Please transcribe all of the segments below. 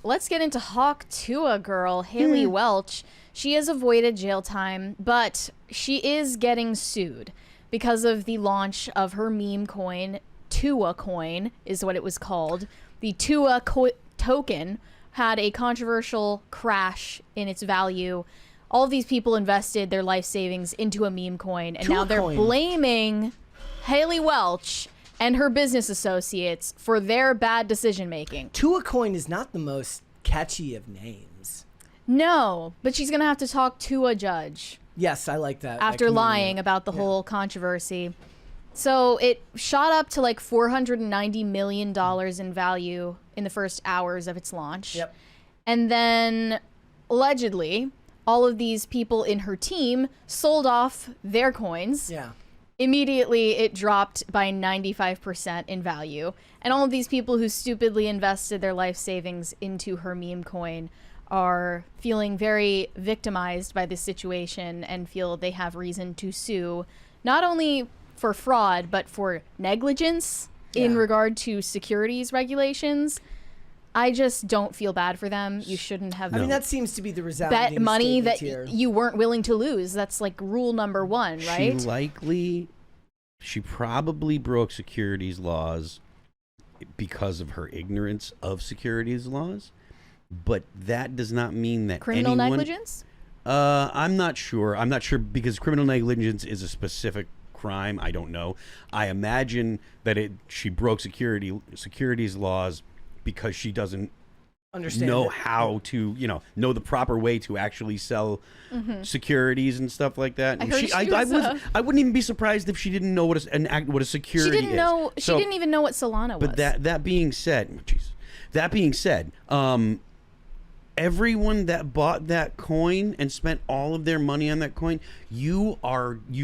let's get into Hawk Tuah girl, Haliey Welch. She has avoided jail time, but she is getting sued because of the launch of her meme coin. Tuah coin is what it was called. The Tuah token had a controversial crash in its value. All of these people invested their life savings into a meme coin, and now they're blaming Haliey Welch and her business associates for their bad decision making. Tuah coin is not the most catchy of names. No, but she's gonna have to talk to a judge. Yes, I like that. After lying about the whole controversy. So it shot up to like $490 million in value in the first hours of its launch. Yep. And then allegedly, all of these people in her team sold off their coins. Yeah. Immediately, it dropped by 95% in value. And all of these people who stupidly invested their life savings into her meme coin are feeling very victimized by this situation and feel they have reason to sue, not only for fraud, but for negligence in regard to securities regulations. I just don't feel bad for them. You shouldn't have I mean, that seems to be the resounding bet money that here. you weren't willing to lose. That's like rule number one, right? She probably broke securities laws because of her ignorance of securities laws, but that does not mean that criminal negligence? I'm not sure. I'm not sure because criminal negligence is a specific crime. I don't know. I imagine that she broke securities laws because she doesn't know how to, know the proper way to actually sell securities and stuff like that. And I wouldn't even be surprised if she didn't know what a security is. She didn't even know what Solana was. But that being said, everyone that bought that coin and spent all of their money on that coin, you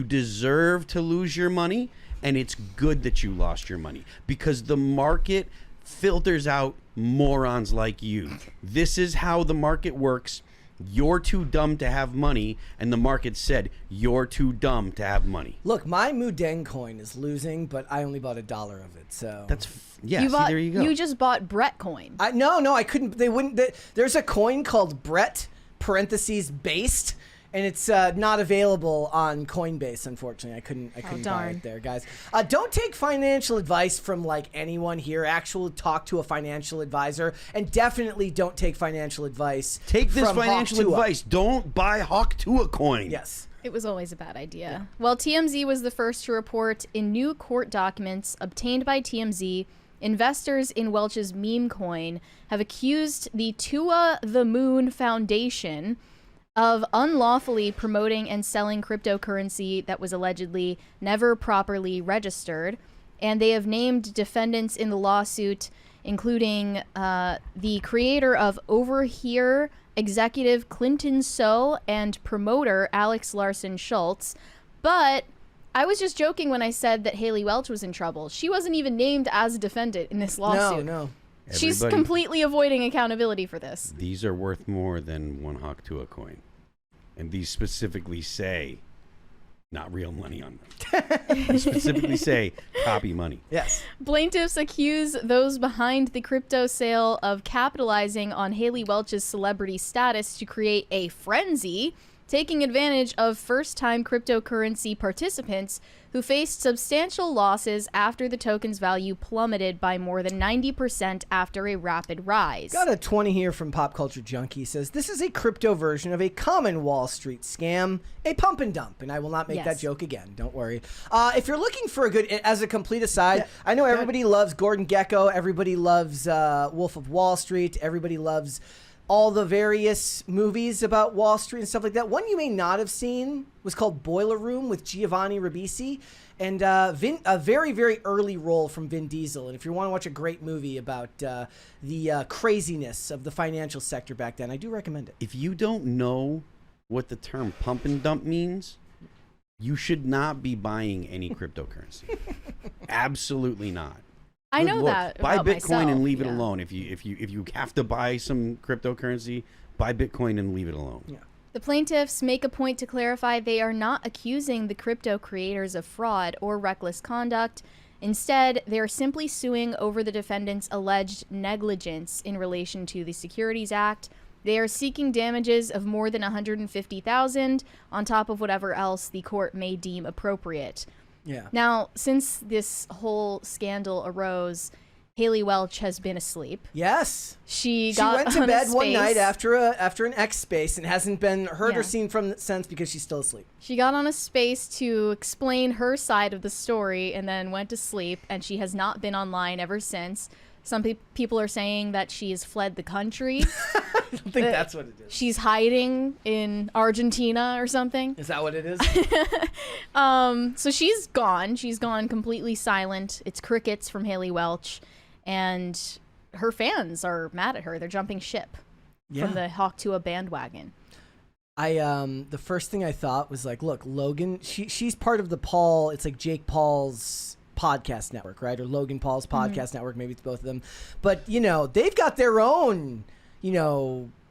deserve to lose your money, and it's good that you lost your money because the market filters out morons like you. This is how the market works. You're too dumb to have money, and the market said you're too dumb to have money. Look, my Mudeng coin is losing, but I only bought $1 of it, so there you go. You just bought Brett coin. No, I couldn't. They wouldn't. There's a coin called Brett (based), and it's not available on Coinbase. Unfortunately, I couldn't buy it there, guys. Don't take financial advice from like anyone here. Actually, talk to a financial advisor, and definitely don't take financial advice. Take this financial advice. Don't buy Hawk Tuah coin. Yes. It was always a bad idea. Yeah. Well, TMZ was the first to report in new court documents obtained by TMZ. Investors in Welch's meme coin have accused the Tuah the Moon Foundation of unlawfully promoting and selling cryptocurrency that was allegedly never properly registered. And they have named defendants in the lawsuit, including the creator of Over Here, executive Clinton So, and promoter Alex Larson Schultz. But I was just joking when I said that Haliey Welch was in trouble. She wasn't even named as a defendant in this lawsuit. No. She's completely avoiding accountability for this. These are worth more than one Hawk Tuah coin. And these specifically say not real money on them. These specifically say copy money. Yes. Plaintiffs accuse those behind the crypto sale of capitalizing on Haliey Welch's celebrity status to create a frenzy, taking advantage of first-time cryptocurrency participants who faced substantial losses after the token's value plummeted by more than 90% after a rapid rise. Got a 20 here from Pop Culture Junkie. Says, this is a crypto version of a common Wall Street scam, a pump and dump. And I will not make that joke again. Don't worry. If you're looking for a good, as a complete aside, I know everybody loves Gordon Gekko. Everybody loves Wolf of Wall Street. Everybody loves all the various movies about Wall Street and stuff like that. One you may not have seen was called Boiler Room with Giovanni Ribisi, and a very, very early role from Vin Diesel. And if you want to watch a great movie about the craziness of the financial sector back then, I do recommend it. If you don't know what the term pump and dump means, you should not be buying any cryptocurrency. Absolutely not. I know that buy about Bitcoin myself. And leave it alone. If you have to buy some cryptocurrency, buy Bitcoin and leave it alone. Yeah. The plaintiffs make a point to clarify they are not accusing the crypto creators of fraud or reckless conduct, Instead, they're simply suing over the defendant's alleged negligence in relation to the Securities Act. They are seeking damages of more than $150,000 on top of whatever else the court may deem appropriate. Yeah. Now, since this whole scandal arose, Haliey Welch has been asleep. Yes. She went to bed one night after an X space and hasn't been heard or seen from since because she's still asleep. She got on a space to explain her side of the story and then went to sleep, and she has not been online ever since. Some people are saying that she has fled the country. I don't think that's what it is. She's hiding in Argentina or something. Is that what it is? So she's gone. She's gone completely silent. It's crickets from Haliey Welch. And her fans are mad at her. They're jumping ship from the Hawk Tuah bandwagon. The first thing I thought was like, look, Logan, she's part of the Paul, it's like Jake Paul's podcast network, right? Or Logan Paul's podcast network, maybe it's both of them. But, they've got their own,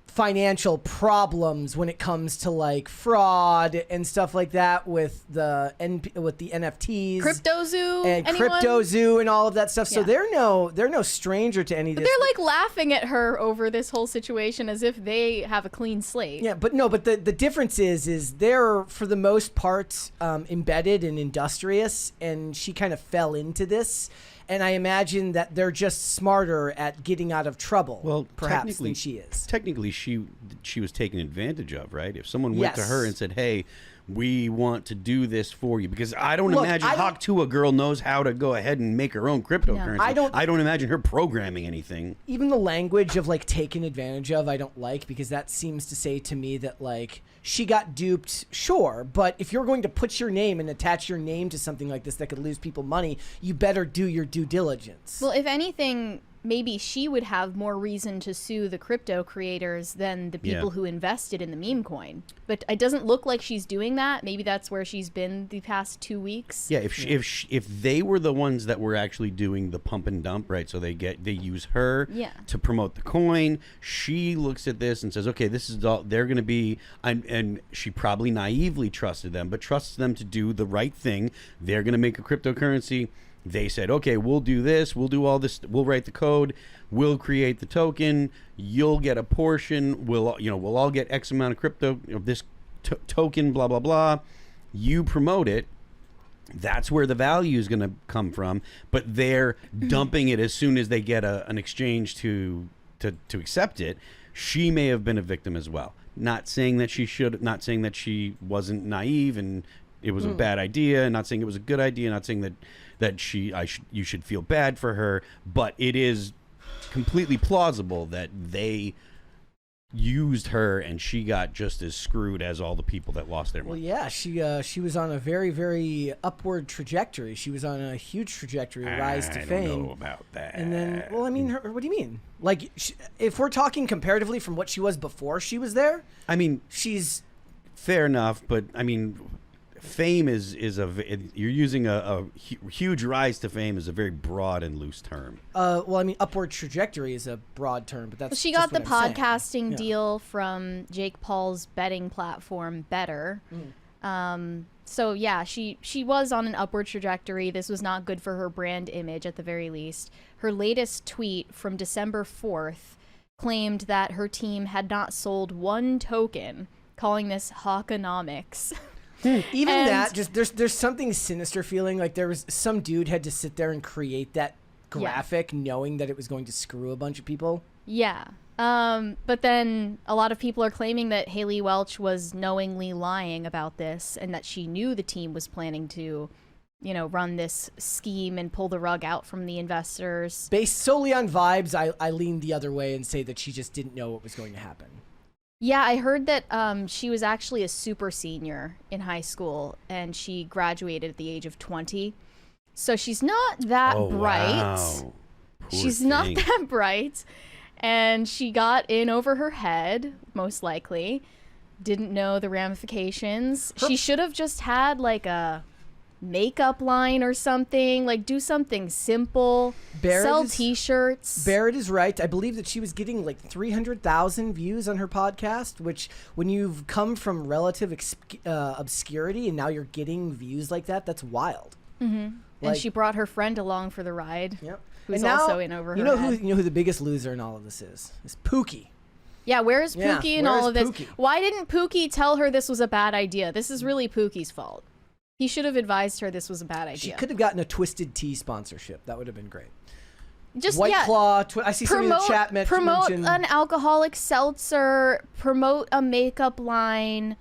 financial problems when it comes to like fraud and stuff like that with the NFTs, CryptoZoo, and anyone? CryptoZoo and all of that stuff. Yeah. So they're no stranger to any of But this. they're like laughing at her over this whole situation as if they have a clean slate. Yeah, but the difference is they're for the most part embedded and industrious, and she kind of fell into this. And I imagine that they're just smarter at getting out of trouble, perhaps, than she is. Technically, she was taken advantage of, right? If someone went to her and said, hey, we want to do this for you. Because I don't imagine Hawk Tuah girl knows how to go ahead and make her own cryptocurrency. I don't imagine her programming anything. Even the language of, like, taken advantage of, I don't like, because that seems to say to me that, like, she got duped, sure, but if you're going to put your name and attach your name to something like this that could lose people money, you better do your due diligence. Well, if anything, maybe she would have more reason to sue the crypto creators than the people who invested in the meme coin. But it doesn't look like she's doing that. Maybe that's where she's been the past 2 weeks. Yeah, if they were the ones that were actually doing the pump and dump, right? So they use her to promote the coin. She looks at this and says, okay, this is all they're going to be, and she probably naively trusted them, but trusts them to do the right thing. They're going to make a cryptocurrency. They said, okay, we'll do this. We'll do all this. We'll write the code. We'll create the token. You'll get a portion. We'll all get X amount of crypto of this token, blah, blah, blah. You promote it. That's where the value is going to come from. But they're dumping it as soon as they get an exchange to accept it. She may have been a victim as well. Not saying that she should, not saying that she wasn't naive and it was a bad idea, not saying it was a good idea, not saying that you should feel bad for her, but it is completely plausible that they used her and she got just as screwed as all the people that lost their money. Well, yeah, she was on a very, very upward trajectory. She was on a huge trajectory, rise to fame. I don't know about that. And then, well, I mean, what do you mean? Like, if we're talking comparatively from what she was before she was there, I mean, she's fair enough, but I mean, fame is you're using a huge rise to fame is a very broad and loose term. Well, I mean, upward trajectory is a broad term, but that's she got the podcasting deal from Jake Paul's betting platform Better. So yeah, she was on an upward trajectory. This was not good for her brand image at the very least. Her latest tweet from December 4th claimed that her team had not sold one token, calling this Hawkonomics. Even that, just there's something sinister feeling like there was some dude had to sit there and create that graphic knowing that it was going to screw a bunch of people. Yeah. But then a lot of people are claiming that Haliey Welch was knowingly lying about this and that she knew the team was planning to, run this scheme and pull the rug out from the investors. Based solely on vibes, I lean the other way and say that she just didn't know what was going to happen. Yeah, I heard that she was actually a super senior in high school and she graduated at the age of 20. So she's not that bright. Wow. She's not that bright. And she got in over her head, most likely. Didn't know the ramifications. She should have just had like a makeup line or something, like do something simple. Sell t-shirts. Barrett is right. I believe that she was getting like 300,000 views on her podcast, which when you've come from relative obscurity and now you're getting views like that, that's wild. And she brought her friend along for the ride. Yep. Who's And now, also in over her you know head. who the biggest loser in all of this is? It's Pookie. Yeah, where's Pookie in all of this? Pookie? Why didn't Pookie tell her this was a bad idea? This is really Pookie's fault. He should have advised her this was a bad idea. She could have gotten a Twisted Tea sponsorship. That would have been great. Just White Claw. I see somebody in the chat promote mention an alcoholic seltzer. Promote a makeup line.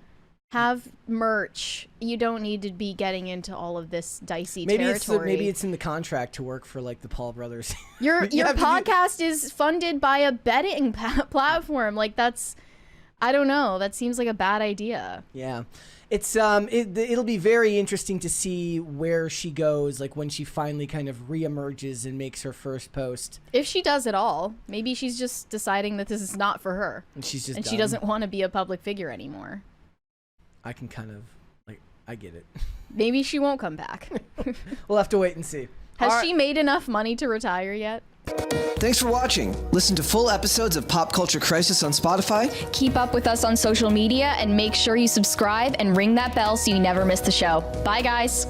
Have merch. You don't need to be getting into all of this dicey territory. Maybe it's in the contract to work for like the Paul brothers. Your podcast is funded by a betting platform. Like I don't know. That seems like a bad idea. Yeah. It's it'll be very interesting to see where she goes, like when she finally kind of reemerges and makes her first post. If she does at all, maybe she's just deciding that this is not for her, and she doesn't want to be a public figure anymore. I can kind of I get it. Maybe she won't come back. We'll have to wait and see. Has she made enough money to retire yet? Thanks for watching. Listen to full episodes of Pop Culture Crisis on Spotify. Keep up with us on social media and make sure you subscribe and ring that bell so you never miss the show. Bye, guys.